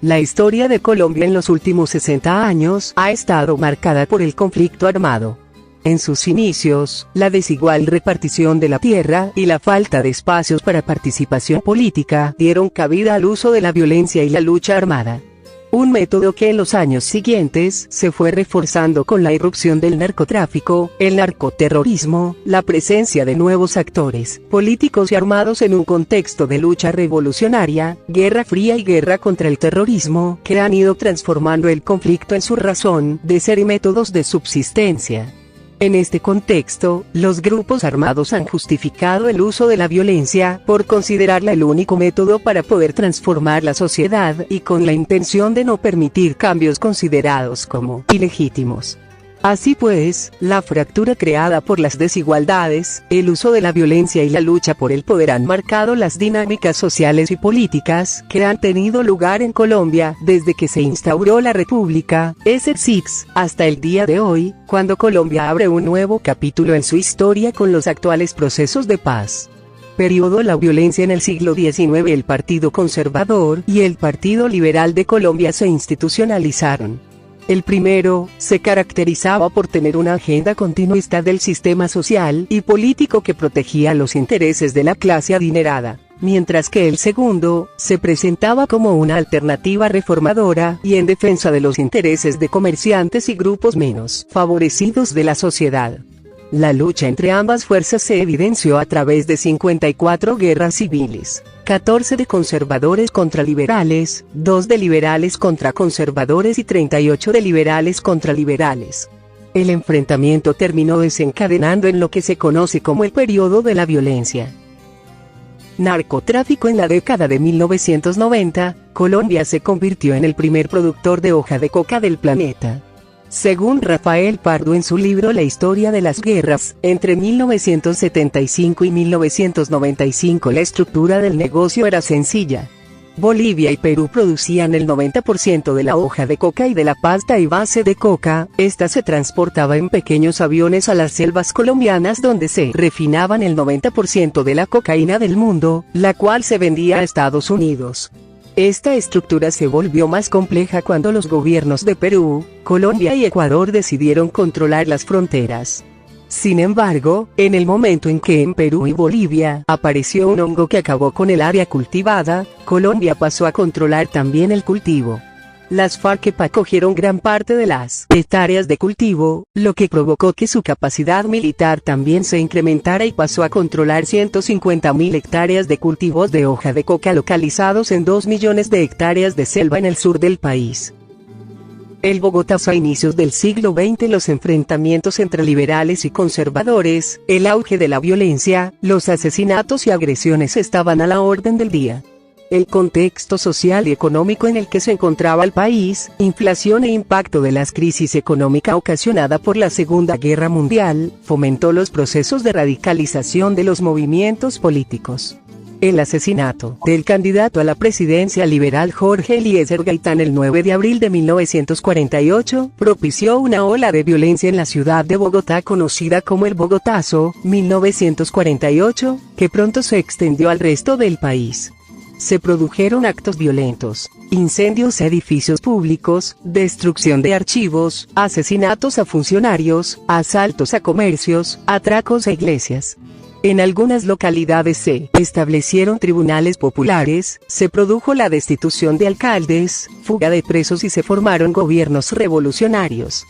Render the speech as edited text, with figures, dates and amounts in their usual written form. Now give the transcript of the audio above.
La historia de Colombia en los últimos 60 años ha estado marcada por el conflicto armado. En sus inicios, la desigual repartición de la tierra y la falta de espacios para participación política dieron cabida al uso de la violencia y la lucha armada. Un método que en los años siguientes se fue reforzando con la irrupción del narcotráfico, el narcoterrorismo, la presencia de nuevos actores políticos y armados en un contexto de lucha revolucionaria, guerra fría y guerra contra el terrorismo, que han ido transformando el conflicto en su razón de ser y métodos de subsistencia. En este contexto, los grupos armados han justificado el uso de la violencia por considerarla el único método para poder transformar la sociedad y con la intención de no permitir cambios considerados como ilegítimos. Así pues, la fractura creada por las desigualdades, el uso de la violencia y la lucha por el poder han marcado las dinámicas sociales y políticas que han tenido lugar en Colombia desde que se instauró la República, hasta el día de hoy, cuando Colombia abre un nuevo capítulo en su historia con los actuales procesos de paz. Periodo la violencia en el siglo XIX. El Partido Conservador y el Partido Liberal de Colombia se institucionalizaron. El primero, se caracterizaba por tener una agenda continuista del sistema social y político que protegía los intereses de la clase adinerada, mientras que el segundo, se presentaba como una alternativa reformadora y en defensa de los intereses de comerciantes y grupos menos favorecidos de la sociedad. La lucha entre ambas fuerzas se evidenció a través de 54 guerras civiles, 14 de conservadores contra liberales, 2 de liberales contra conservadores y 38 de liberales contra liberales. El enfrentamiento terminó desencadenando en lo que se conoce como el periodo de la violencia. Narcotráfico. En la década de 1990, Colombia se convirtió en el primer productor de hoja de coca del planeta. Según Rafael Pardo en su libro La historia de las guerras, entre 1975 y 1995 la estructura del negocio era sencilla. Bolivia y Perú producían el 90% de la hoja de coca y de la pasta y base de coca. Esta se transportaba en pequeños aviones a las selvas colombianas donde se refinaban el 90% de la cocaína del mundo, la cual se vendía a Estados Unidos. Esta estructura se volvió más compleja cuando los gobiernos de Perú, Colombia y Ecuador decidieron controlar las fronteras. Sin embargo, en el momento en que en Perú y Bolivia apareció un hongo que acabó con el área cultivada, Colombia pasó a controlar también el cultivo. Las FARC-EP cogieron gran parte de las hectáreas de cultivo, lo que provocó que su capacidad militar también se incrementara y pasó a controlar 150.000 hectáreas de cultivos de hoja de coca localizados en 2 millones de hectáreas de selva en el sur del país. El Bogotazo. A inicios del siglo XX los enfrentamientos entre liberales y conservadores, el auge de la violencia, los asesinatos y agresiones estaban a la orden del día. El contexto social y económico en el que se encontraba el país, inflación e impacto de la crisis económica ocasionada por la Segunda Guerra Mundial, fomentó los procesos de radicalización de los movimientos políticos. El asesinato del candidato a la presidencia liberal Jorge Eliezer Gaitán el 9 de abril de 1948 propició una ola de violencia en la ciudad de Bogotá conocida como el Bogotazo, 1948, que pronto se extendió al resto del país. Se produjeron actos violentos, incendios a edificios públicos, destrucción de archivos, asesinatos a funcionarios, asaltos a comercios, atracos a iglesias. En algunas localidades se establecieron tribunales populares, se produjo la destitución de alcaldes, fuga de presos y se formaron gobiernos revolucionarios.